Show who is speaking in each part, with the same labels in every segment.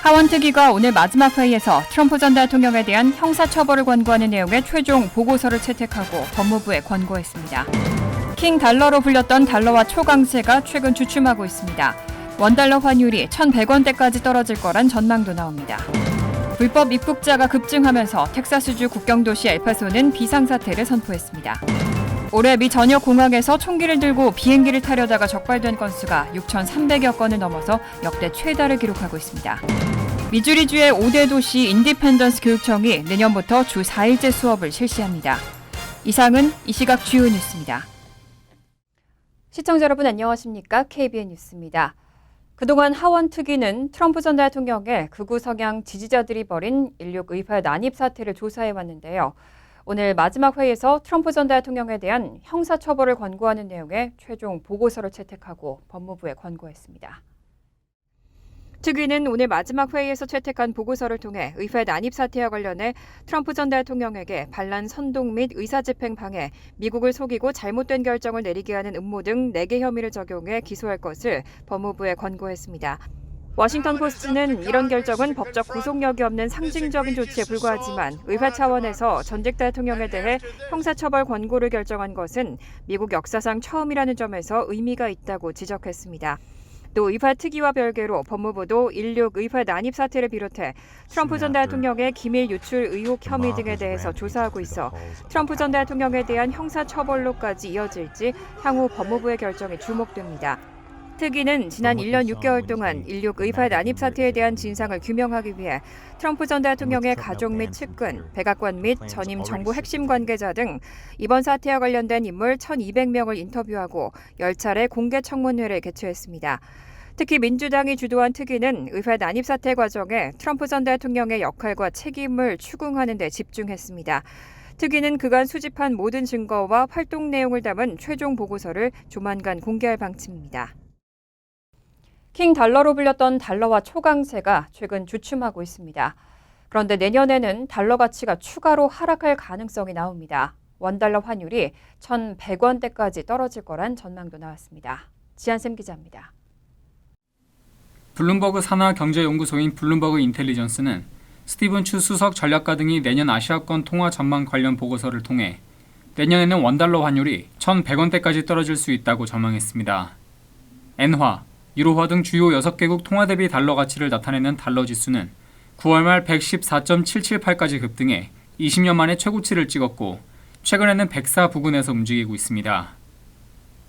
Speaker 1: 하원특위가 오늘 마지막 회의에서 트럼프 전 대통령에 대한 형사처벌을 권고하는 내용의 최종 보고서를 채택하고 법무부에 권고했습니다. 킹 달러로 불렸던 달러와 초강세가 최근 주춤하고 있습니다. 원달러 환율이 1,100원대까지 떨어질 거란 전망도 나옵니다. 불법 입국자가 급증하면서 텍사스주 국경도시 엘파소는 비상사태를 선포했습니다. 올해 미 전역 공항에서 총기를 들고 비행기를 타려다가 적발된 건수가 6,300여 건을 넘어서 역대 최다를 기록하고 있습니다. 미주리주의 5대 도시 인디펜던스 교육청이 내년부터 주 4일제 수업을 실시합니다. 이상은 이 시각 주요 뉴스입니다. 시청자 여러분 안녕하십니까? KBN 뉴스입니다. 그동안 하원특위는 트럼프 전 대통령의 극우 성향 지지자들이 벌인 16 의회 난입 사태를 조사해왔는데요. 오늘 마지막 회의에서 트럼프 전 대통령에 대한 형사처벌을 권고하는 내용의 최종 보고서를 채택하고 법무부에 권고했습니다. 특위는 오늘 마지막 회의에서 채택한 보고서를 통해 의회 난입 사태와 관련해 트럼프 전 대통령에게 반란 선동 및 의사집행 방해, 미국을 속이고 잘못된 결정을 내리게 하는 음모 등 4개 혐의를 적용해 기소할 것을 법무부에 권고했습니다. 워싱턴 포스트는 이런 결정은 법적 구속력이 없는 상징적인 조치에 불과하지만 의회 차원에서 전직 대통령에 대해 형사처벌 권고를 결정한 것은 미국 역사상 처음이라는 점에서 의미가 있다고 지적했습니다. 또 의회 특위와 별개로 법무부도 16 의회 난입 사태를 비롯해 트럼프 전 대통령의 기밀 유출 의혹 혐의 등에 대해서 조사하고 있어 트럼프 전 대통령에 대한 형사처벌로까지 이어질지 향후 법무부의 결정이 주목됩니다. 특위는 지난 1년 6개월 동안 16 의회 난입 사태에 대한 진상을 규명하기 위해 트럼프 전 대통령의 가족 및 측근, 백악관 및 전임 정부 핵심 관계자 등 이번 사태와 관련된 인물 1,200명을 인터뷰하고 10차례 공개 청문회를 개최했습니다. 특히 민주당이 주도한 특위는 의회 난입 사태 과정에 트럼프 전 대통령의 역할과 책임을 추궁하는 데 집중했습니다. 특위는 그간 수집한 모든 증거와 활동 내용을 담은 최종 보고서를 조만간 공개할 방침입니다. 킹 달러로 불렸던 달러와 초강세가 최근 주춤하고 있습니다. 그런데 내년에는 달러 가치가 추가로 하락할 가능성이 나옵니다. 원달러 환율이 1,100원대까지 떨어질 거란 전망도 나왔습니다. 지한샘 기자입니다.
Speaker 2: 블룸버그 산하경제연구소인 블룸버그 인텔리전스는 스티븐 추 수석 전략가 등이 내년 아시아권 통화 전망 관련 보고서를 통해 내년에는 원달러 환율이 1,100원대까지 떨어질 수 있다고 전망했습니다. 엔화, 유로화 등 주요 6개국 통화 대비 달러 가치를 나타내는 달러 지수는 9월 말 114.778까지 급등해 20년 만에 최고치를 찍었고 최근에는 104 부근에서 움직이고 있습니다.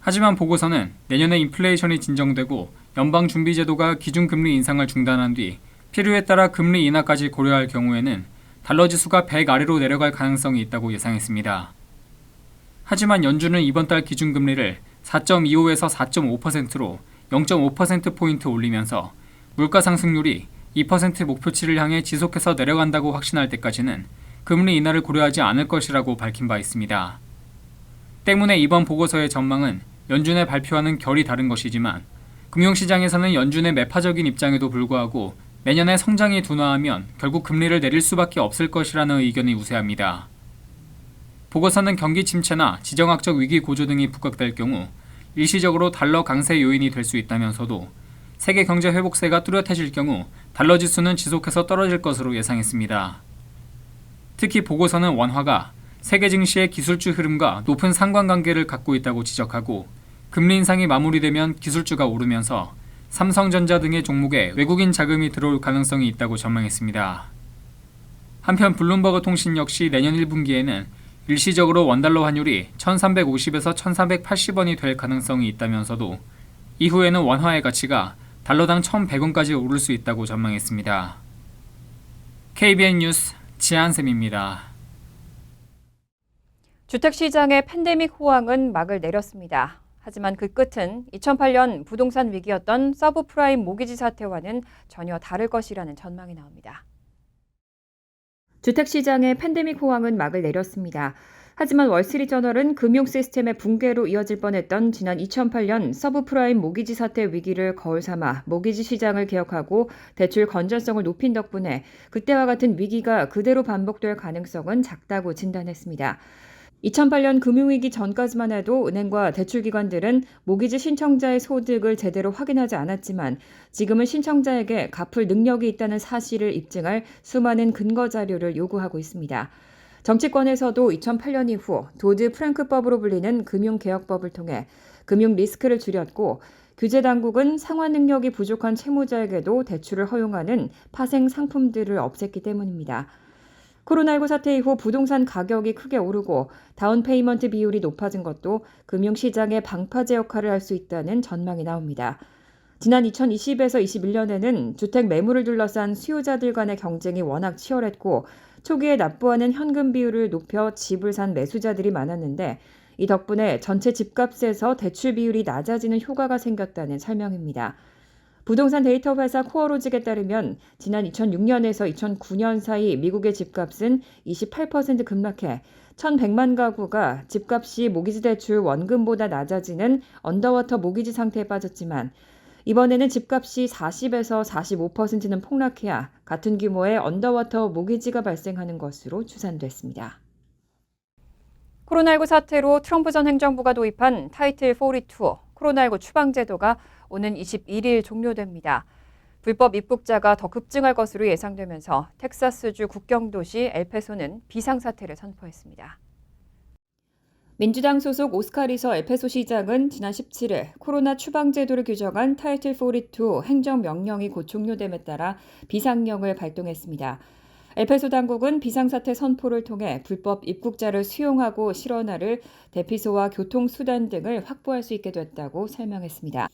Speaker 2: 하지만 보고서는 내년에 인플레이션이 진정되고 연방준비제도가 기준금리 인상을 중단한 뒤 필요에 따라 금리 인하까지 고려할 경우에는 달러 지수가 100 아래로 내려갈 가능성이 있다고 예상했습니다. 하지만 연준은 이번 달 기준금리를 4.25에서 4.5%로 0.5%포인트 올리면서 물가 상승률이 2% 목표치를 향해 지속해서 내려간다고 확신할 때까지는 금리 인하를 고려하지 않을 것이라고 밝힌 바 있습니다. 때문에 이번 보고서의 전망은 연준의 발표와는 결이 다른 것이지만 금융시장에서는 연준의 매파적인 입장에도 불구하고 내년에 성장이 둔화하면 결국 금리를 내릴 수밖에 없을 것이라는 의견이 우세합니다. 보고서는 경기 침체나 지정학적 위기 고조 등이 부각될 경우 일시적으로 달러 강세 요인이 될 수 있다면서도 세계 경제 회복세가 뚜렷해질 경우 달러 지수는 지속해서 떨어질 것으로 예상했습니다. 특히 보고서는 원화가 세계 증시의 기술주 흐름과 높은 상관관계를 갖고 있다고 지적하고 금리 인상이 마무리되면 기술주가 오르면서 삼성전자 등의 종목에 외국인 자금이 들어올 가능성이 있다고 전망했습니다. 한편 블룸버그 통신 역시 내년 1분기에는 일시적으로 원달러 환율이 1,350에서 1,380원이 될 가능성이 있다면서도 이후에는 원화의 가치가 달러당 1,100원까지 오를 수 있다고 전망했습니다. KBN 뉴스 지한샘입니다.
Speaker 1: 주택시장의 팬데믹 호황은 막을 내렸습니다. 하지만 그 끝은 2008년 부동산 위기였던 서브프라임 모기지 사태와는 전혀 다를 것이라는 전망이 나옵니다. 주택시장의 팬데믹 호황은 막을 내렸습니다. 하지만 월스트리트저널은 금융 시스템의 붕괴로 이어질 뻔했던 지난 2008년 서브프라임 모기지 사태 위기를 거울 삼아 모기지 시장을 개혁하고 대출 건전성을 높인 덕분에 그때와 같은 위기가 그대로 반복될 가능성은 작다고 진단했습니다. 2008년 금융위기 전까지만 해도 은행과 대출기관들은 모기지 신청자의 소득을 제대로 확인하지 않았지만 지금은 신청자에게 갚을 능력이 있다는 사실을 입증할 수많은 근거 자료를 요구하고 있습니다. 정치권에서도 2008년 이후 도드-프랭크법으로 불리는 금융개혁법을 통해 금융 리스크를 줄였고 규제 당국은 상환 능력이 부족한 채무자에게도 대출을 허용하는 파생 상품들을 없앴기 때문입니다. 코로나19 사태 이후 부동산 가격이 크게 오르고 다운페이먼트 비율이 높아진 것도 금융시장의 방파제 역할을 할 수 있다는 전망이 나옵니다. 지난 2020에서 21년에는 주택 매물을 둘러싼 수요자들 간의 경쟁이 워낙 치열했고 초기에 납부하는 현금 비율을 높여 집을 산 매수자들이 많았는데 이 덕분에 전체 집값에서 대출 비율이 낮아지는 효과가 생겼다는 설명입니다. 부동산 데이터 회사 코어로직에 따르면 지난 2006년에서 2009년 사이 미국의 집값은 28% 급락해 1,100만 가구가 집값이 모기지 대출 원금보다 낮아지는 언더워터 모기지 상태에 빠졌지만 이번에는 집값이 40에서 45%는 폭락해야 같은 규모의 언더워터 모기지가 발생하는 것으로 추산됐습니다. 코로나19 사태로 트럼프 전 행정부가 도입한 타이틀 42 코로나19 추방제도가 오는 21일 종료됩니다. 불법 입국자가 더 급증할 것으로 예상되면서 텍사스주 국경도시 엘페소는 비상사태를 선포했습니다. 민주당 소속 오스카리서 엘페소 시장은 지난 17일 코로나 추방제도를 규정한 타이틀 42 행정명령이 곧 종료됨에 따라 비상령을 발동했습니다. 엘페소 당국은 비상사태 선포를 통해 불법 입국자를 수용하고 실어나를 대피소와 교통수단 등을 확보할 수 있게 됐다고 설명했습니다.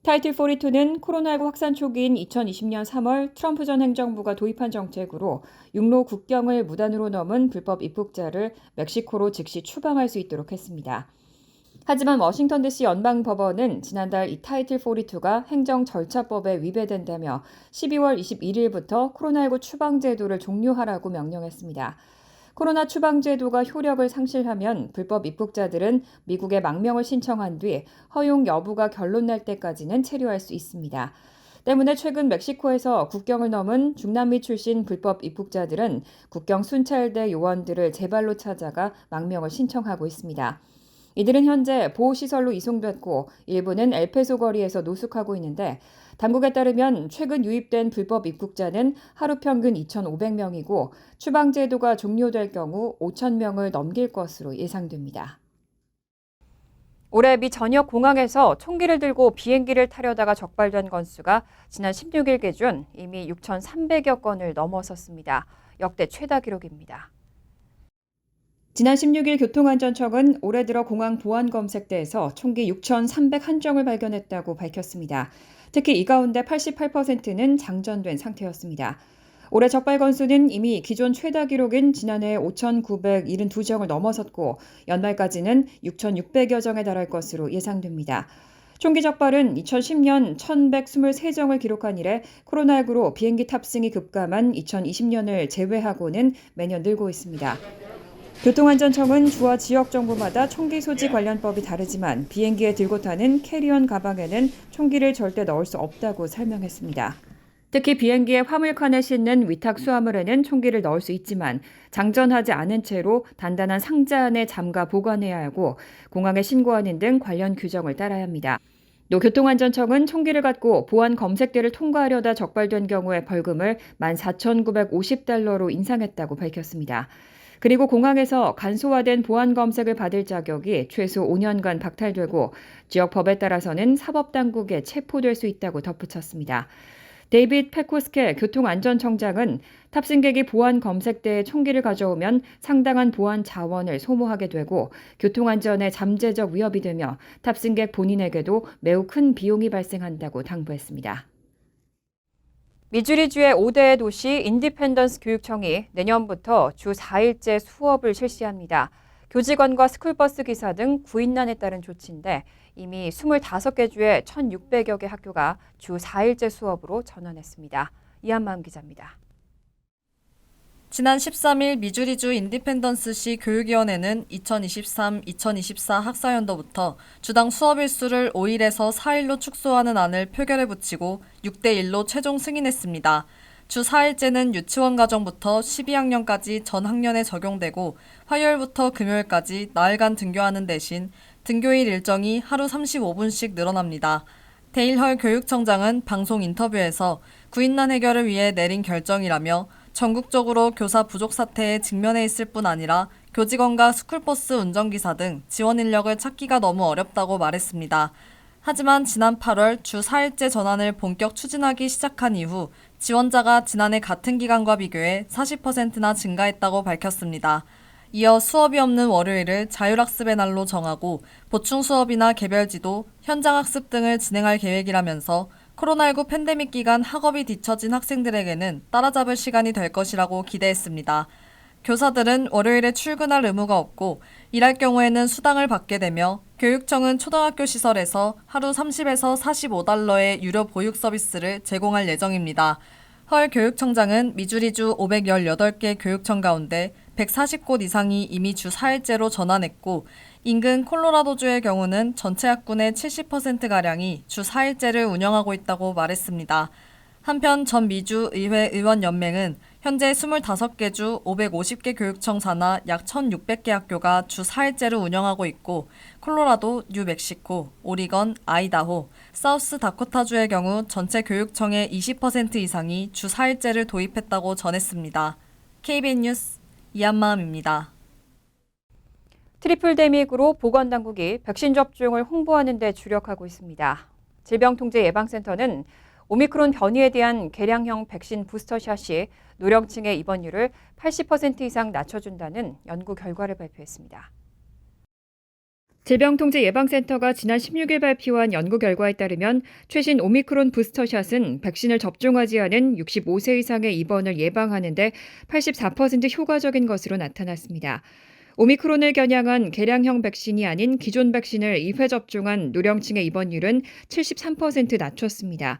Speaker 1: 타이틀 42는 코로나19 확산 초기인 2020년 3월 트럼프 전 행정부가 도입한 정책으로 육로 국경을 무단으로 넘은 불법 입국자를 멕시코로 즉시 추방할 수 있도록 했습니다. 하지만 워싱턴 DC 연방법원은 지난달 이 타이틀 42가 행정 절차법에 위배된다며 12월 21일부터 코로나19 추방제도를 종료하라고 명령했습니다. 코로나 추방제도가 효력을 상실하면 불법 입국자들은 미국에 망명을 신청한 뒤 허용 여부가 결론날 때까지는 체류할 수 있습니다. 때문에 최근 멕시코에서 국경을 넘은 중남미 출신 불법 입국자들은 국경 순찰대 요원들을 제발로 찾아가 망명을 신청하고 있습니다. 이들은 현재 보호시설로 이송됐고 일부는 엘페소 거리에서 노숙하고 있는데 당국에 따르면 최근 유입된 불법 입국자는 하루 평균 2,500명이고 추방제도가 종료될 경우 5,000명을 넘길 것으로 예상됩니다. 올해 미 전역 공항에서 총기를 들고 비행기를 타려다가 적발된 건수가 지난 16일 기준 이미 6,300여 건을 넘어섰습니다. 역대 최다 기록입니다. 지난 16일 교통안전청은 올해 들어 공항 보안 검색대에서 총기 6,301정을 발견했다고 밝혔습니다. 특히 이 가운데 88%는 장전된 상태였습니다. 올해 적발 건수는 이미 기존 최다 기록인 지난해 5,972정을 넘어섰고 연말까지는 6,600여 정에 달할 것으로 예상됩니다. 총기 적발은 2010년 1,123정을 기록한 이래 코로나19로 비행기 탑승이 급감한 2020년을 제외하고는 매년 늘고 있습니다. 교통안전청은 주와 지역 정부마다 총기 소지 관련법이 다르지만 비행기에 들고 타는 캐리언 가방에는 총기를 절대 넣을 수 없다고 설명했습니다. 특히 비행기의 화물칸에 싣는 위탁 수화물에는 총기를 넣을 수 있지만 장전하지 않은 채로 단단한 상자 안에 잠가 보관해야 하고 공항에 신고하는 등 관련 규정을 따라야 합니다. 또 교통안전청은 총기를 갖고 보안 검색대를 통과하려다 적발된 경우의 벌금을 14,950달러로 인상했다고 밝혔습니다. 그리고 공항에서 간소화된 보안 검색을 받을 자격이 최소 5년간 박탈되고 지역 법에 따라서는 사법당국에 체포될 수 있다고 덧붙였습니다. 데이빗 페코스케 교통안전청장은 탑승객이 보안 검색대에 총기를 가져오면 상당한 보안 자원을 소모하게 되고 교통안전에 잠재적 위협이 되며 탑승객 본인에게도 매우 큰 비용이 발생한다고 당부했습니다. 미주리주의 5대 도시 인디펜던스 교육청이 내년부터 주 4일제 수업을 실시합니다. 교직원과 스쿨버스 기사 등 구인난에 따른 조치인데 이미 25개 주의 1,600여 개 학교가 주 4일제 수업으로 전환했습니다. 이한마음 기자입니다.
Speaker 3: 지난 13일 미주리주 인디펜던스시 교육위원회는 2023-2024 학사연도부터 주당 수업 일수를 5일에서 4일로 축소하는 안을 표결에 붙이고 6대1로 최종 승인했습니다. 주 4일제는 유치원 가정부터 12학년까지 전 학년에 적용되고 화요일부터 금요일까지 나흘간 등교하는 대신 등교일 일정이 하루 35분씩 늘어납니다. 데일헐 교육청장은 방송 인터뷰에서 구인난 해결을 위해 내린 결정이라며 전국적으로 교사 부족 사태에 직면해 있을 뿐 아니라 교직원과 스쿨버스 운전기사 등 지원 인력을 찾기가 너무 어렵다고 말했습니다. 하지만 지난 8월 주 4일제 전환을 본격 추진하기 시작한 이후 지원자가 지난해 같은 기간과 비교해 40%나 증가했다고 밝혔습니다. 이어 수업이 없는 월요일을 자율학습의 날로 정하고 보충 수업이나 개별지도, 현장학습 등을 진행할 계획이라면서 코로나19 팬데믹 기간 학업이 뒤처진 학생들에게는 따라잡을 시간이 될 것이라고 기대했습니다. 교사들은 월요일에 출근할 의무가 없고 일할 경우에는 수당을 받게 되며 교육청은 초등학교 시설에서 하루 30에서 45달러의 유료 보육 서비스를 제공할 예정입니다. 헐 교육청장은 미주리주 518개 교육청 가운데 140곳 이상이 이미 주 4일제로 전환했고 인근 콜로라도주의 경우는 전체 학군의 70%가량이 주 4일제를 운영하고 있다고 말했습니다. 한편 전 미주 의회 의원연맹은 현재 25개 주 550개 교육청 산하 약 1,600개 학교가 주 4일제를 운영하고 있고 콜로라도, 뉴멕시코, 오리건, 아이다호, 사우스 다코타주의 경우 전체 교육청의 20% 이상이 주 4일제를 도입했다고 전했습니다. KBN 뉴스 이한마음입니다.
Speaker 1: 트리플데믹으로 보건당국이 백신 접종을 홍보하는 데 주력하고 있습니다. 질병통제예방센터는 오미크론 변이에 대한 개량형 백신 부스터샷이 노령층의 입원율을 80% 이상 낮춰준다는 연구 결과를 발표했습니다. 질병통제예방센터가 지난 16일 발표한 연구 결과에 따르면 최신 오미크론 부스터샷은 백신을 접종하지 않은 65세 이상의 입원을 예방하는 데 84% 효과적인 것으로 나타났습니다. 오미크론을 겨냥한 개량형 백신이 아닌 기존 백신을 2회 접종한 노령층의 입원율은 73% 낮췄습니다.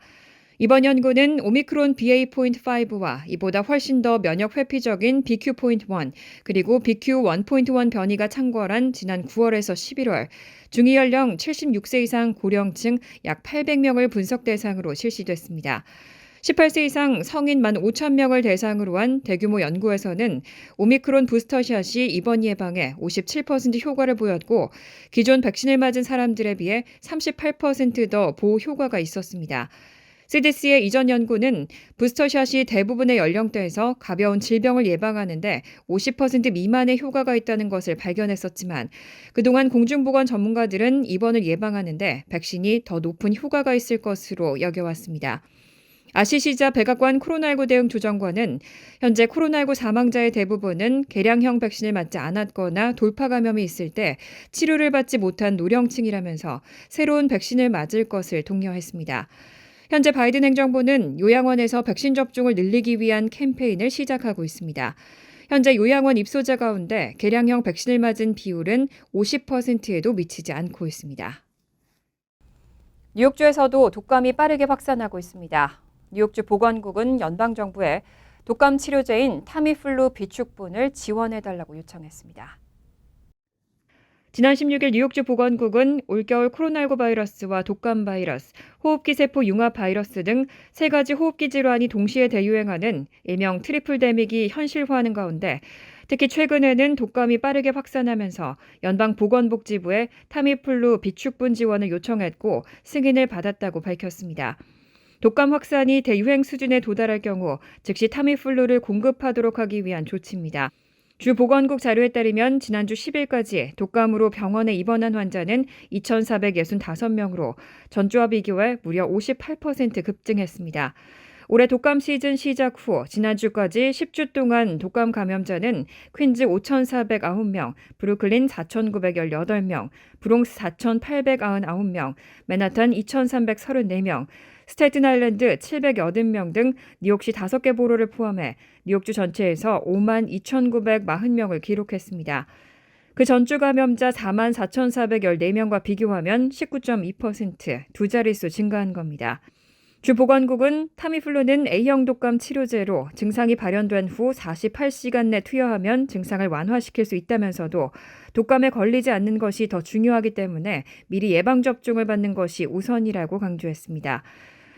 Speaker 1: 이번 연구는 오미크론 BA.5와 이보다 훨씬 더 면역 회피적인 BQ.1 그리고 BQ.1.1 변이가 창궐한 지난 9월에서 11월 중위 연령 76세 이상 고령층 약 800명을 분석 대상으로 실시됐습니다. 18세 이상 성인 15,000명을 대상으로 한 대규모 연구에서는 오미크론 부스터샷이 입원 예방에 57% 효과를 보였고 기존 백신을 맞은 사람들에 비해 38% 더 보호 효과가 있었습니다. CDC의 이전 연구는 부스터샷이 대부분의 연령대에서 가벼운 질병을 예방하는 데 50% 미만의 효과가 있다는 것을 발견했었지만 그동안 공중보건 전문가들은 입원을 예방하는 데 백신이 더 높은 효과가 있을 것으로 여겨왔습니다. 아시시자 백악관 코로나19 대응 조정관은 현재 코로나19 사망자의 대부분은 개량형 백신을 맞지 않았거나 돌파 감염이 있을 때 치료를 받지 못한 노령층이라면서 새로운 백신을 맞을 것을 독려했습니다. 현재 바이든 행정부는 요양원에서 백신 접종을 늘리기 위한 캠페인을 시작하고 있습니다. 현재 요양원 입소자 가운데 개량형 백신을 맞은 비율은 50%에도 미치지 않고 있습니다. 뉴욕주에서도 독감이 빠르게 확산하고 있습니다. 뉴욕주 보건국은 연방정부에 독감 치료제인 타미플루 비축분을 지원해달라고 요청했습니다. 지난 16일 뉴욕주 보건국은 올겨울 코로나19 바이러스와 독감 바이러스, 호흡기 세포 융합 바이러스 등 세 가지 호흡기 질환이 동시에 대유행하는 일명 트리플데믹이 현실화하는 가운데 특히 최근에는 독감이 빠르게 확산하면서 연방보건복지부에 타미플루 비축분 지원을 요청했고 승인을 받았다고 밝혔습니다. 독감 확산이 대유행 수준에 도달할 경우 즉시 타미플루를 공급하도록 하기 위한 조치입니다. 주 보건국 자료에 따르면 지난주 10일까지 독감으로 병원에 입원한 환자는 2,465명으로 전주와 비교해 무려 58% 급증했습니다. 올해 독감 시즌 시작 후 지난주까지 10주 동안 독감 감염자는 퀸즈 5,409명, 브루클린 4,918명, 브롱스 4,899명, 맨하탄 2,334명, 스태튼 아일랜드 780명 등 뉴욕시 5개 보로를 포함해 뉴욕주 전체에서 52,940명을 기록했습니다. 그 전주 감염자 44,414명과 비교하면 19.2%, 두 자릿수 증가한 겁니다. 주 보건국은 타미플루는 A형 독감 치료제로 증상이 발현된 후 48시간 내 투여하면 증상을 완화시킬 수 있다면서도 독감에 걸리지 않는 것이 더 중요하기 때문에 미리 예방접종을 받는 것이 우선이라고 강조했습니다.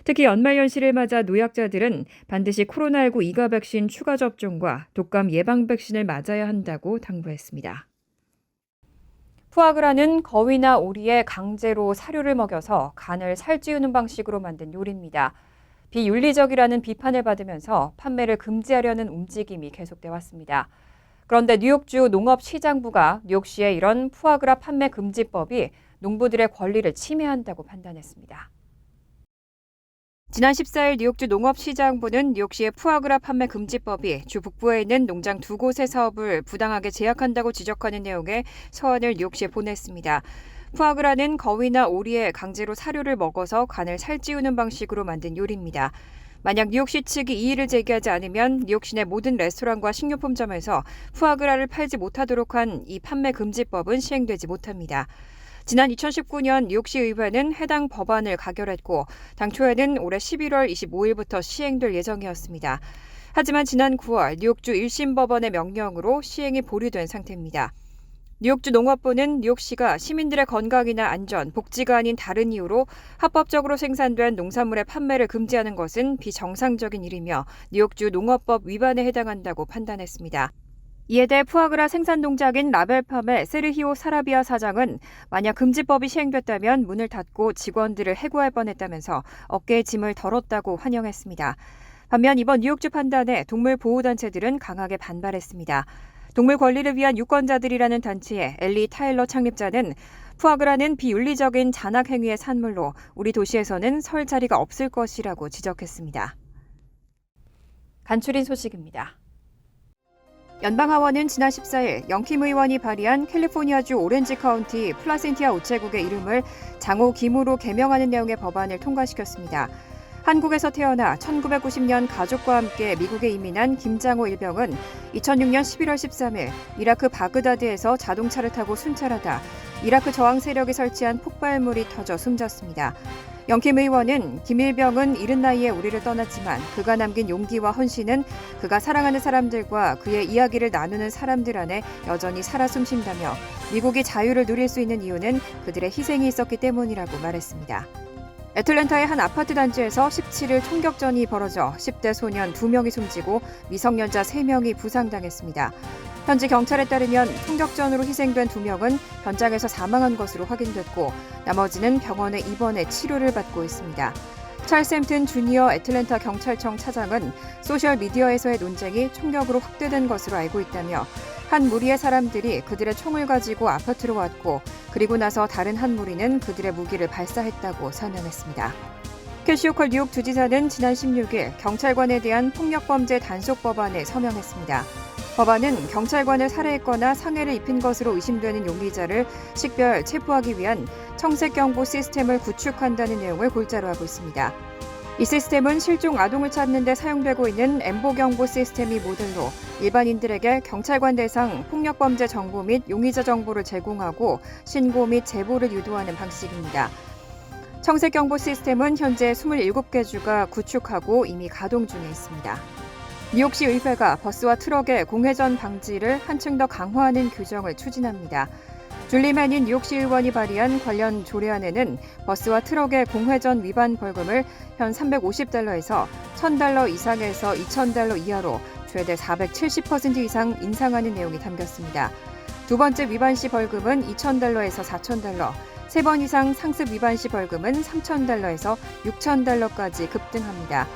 Speaker 1: 특히 연말연시를 맞아 노약자들은 반드시 코로나19 2가 백신 추가 접종과 독감 예방 백신을 맞아야 한다고 당부했습니다. 푸아그라는 거위나 오리에 강제로 사료를 먹여서 간을 살찌우는 방식으로 만든 요리입니다. 비윤리적이라는 비판을 받으면서 판매를 금지하려는 움직임이 계속돼 왔습니다. 그런데 뉴욕주 농업시장부가 뉴욕시의 이런 푸아그라 판매 금지법이 농부들의 권리를 침해한다고 판단했습니다. 지난 14일 뉴욕주 농업시장부는 뉴욕시의 푸아그라 판매 금지법이 주 북부에 있는 농장 2곳의 사업을 부당하게 제약한다고 지적하는 내용의 서한을 뉴욕시에 보냈습니다. 푸아그라는 거위나 오리에 강제로 사료를 먹어서 간을 살찌우는 방식으로 만든 요리입니다. 만약 뉴욕시 측이 이의를 제기하지 않으면 뉴욕시 내 모든 레스토랑과 식료품점에서 푸아그라를 팔지 못하도록 한 이 판매 금지법은 시행되지 못합니다. 지난 2019년 뉴욕시 의회는 해당 법안을 가결했고 당초에는 올해 11월 25일부터 시행될 예정이었습니다. 하지만 지난 9월 뉴욕주 1심 법원의 명령으로 시행이 보류된 상태입니다. 뉴욕주 농업부는 뉴욕시가 시민들의 건강이나 안전, 복지가 아닌 다른 이유로 합법적으로 생산된 농산물의 판매를 금지하는 것은 비정상적인 일이며 뉴욕주 농업법 위반에 해당한다고 판단했습니다. 이에 대해 푸아그라 생산 농장인 라벨팜의 세르히오 사라비아 사장은 만약 금지법이 시행됐다면 문을 닫고 직원들을 해고할 뻔했다면서 어깨의 짐을 덜었다고 환영했습니다. 반면 이번 뉴욕주 판단에 동물 보호단체들은 강하게 반발했습니다. 동물 권리를 위한 유권자들이라는 단체의 엘리 타일러 창립자는 푸아그라는 비윤리적인 잔악 행위의 산물로 우리 도시에서는 설 자리가 없을 것이라고 지적했습니다. 간추린 소식입니다. 연방하원은 지난 14일 영킴 의원이 발의한 캘리포니아주 오렌지 카운티 플라센티아 우체국의 이름을 장호 김으로 개명하는 내용의 법안을 통과시켰습니다. 한국에서 태어나 1990년 가족과 함께 미국에 이민한 김장호 일병은 2006년 11월 13일 이라크 바그다드에서 자동차를 타고 순찰하다 이라크 저항 세력이 설치한 폭발물이 터져 숨졌습니다. 영킴 의원은 김 일병은 이른 나이에 우리를 떠났지만 그가 남긴 용기와 헌신은 그가 사랑하는 사람들과 그의 이야기를 나누는 사람들 안에 여전히 살아 숨쉰다며 미국이 자유를 누릴 수 있는 이유는 그들의 희생이 있었기 때문이라고 말했습니다. 애틀랜타의 한 아파트 단지에서 17일 총격전이 벌어져 10대 소년 2명이 숨지고 미성년자 3명이 부상당했습니다. 현지 경찰에 따르면 총격전으로 희생된 2명은 현장에서 사망한 것으로 확인됐고 나머지는 병원에 입원해 치료를 받고 있습니다. 찰스 햄튼 주니어 애틀랜타 경찰청 차장은 소셜미디어에서의 논쟁이 총격으로 확대된 것으로 알고 있다며 한 무리의 사람들이 그들의 총을 가지고 아파트로 왔고 그리고 나서 다른 한 무리는 그들의 무기를 발사했다고 설명했습니다. 캐시 호컬 뉴욕 주지사는 지난 16일 경찰관에 대한 폭력범죄 단속 법안에 서명했습니다. 법안은 경찰관을 살해했거나 상해를 입힌 것으로 의심되는 용의자를 식별 체포하기 위한 청색 경보 시스템을 구축한다는 내용을 골자로 하고 있습니다. 이 시스템은 실종 아동을 찾는 데 사용되고 있는 엠보 경보 시스템이 모델로 일반인들에게 경찰관 대상 폭력범죄 정보 및 용의자 정보를 제공하고 신고 및 제보를 유도하는 방식입니다. 청색 경보 시스템은 현재 27개 주가 구축하고 이미 가동 중에 있습니다. 뉴욕시 의회가 버스와 트럭의 공회전 방지를 한층 더 강화하는 규정을 추진합니다. 줄리 맨인 뉴욕시 의원이 발의한 관련 조례안에는 버스와 트럭의 공회전 위반 벌금을 현 $350에서 $1,000 이상에서 $2,000 이하로 최대 470% 이상 인상하는 내용이 담겼습니다. 두 번째 위반 시 벌금은 $2,000에서 $4,000, 세 번 이상 상습 위반 시 벌금은 $3,000에서 $6,000까지 급등합니다.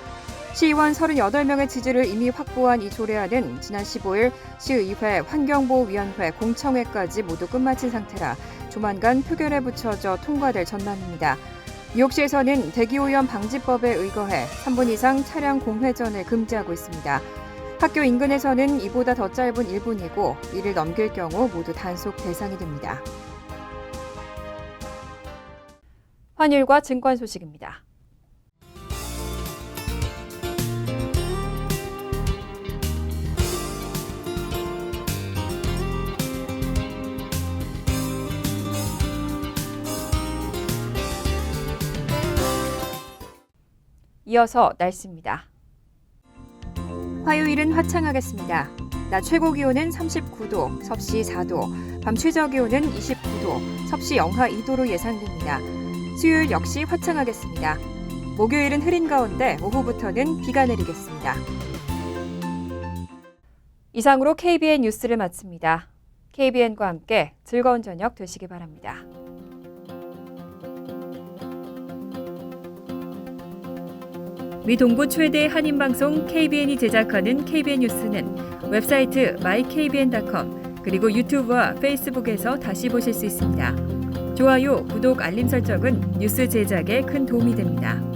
Speaker 1: 시의원 38명의 지지를 이미 확보한 이 조례안은 지난 15일 시의회 환경보호위원회 공청회까지 모두 끝마친 상태라 조만간 표결에 붙여져 통과될 전망입니다. 뉴욕시에서는 대기오염 방지법에 의거해 3분 이상 차량 공회전을 금지하고 있습니다. 학교 인근에서는 이보다 더 짧은 1분이고 이를 넘길 경우 모두 단속 대상이 됩니다. 환율과 증권 소식입니다. 이어서 날씨입니다. 화요일은 화창하겠습니다. 낮 최고 기온은 39도, 섭씨 4도, 밤 최저 기온은 29도, 섭씨 영하 2도로 예상됩니다. 수요일 역시 화창하겠습니다. 목요일은 흐린 가운데 오후부터는 비가 내리겠습니다. 이상으로 KBN 뉴스를 마칩니다. KBN과 함께 즐거운 저녁 되시기 바랍니다. 미 동부 최대 한인방송 KBN이 제작하는 KBN 뉴스는 웹사이트 mykbn.com 그리고 유튜브와 페이스북에서 다시 보실 수 있습니다. 좋아요, 구독, 알림 설정은 뉴스 제작에 큰 도움이 됩니다.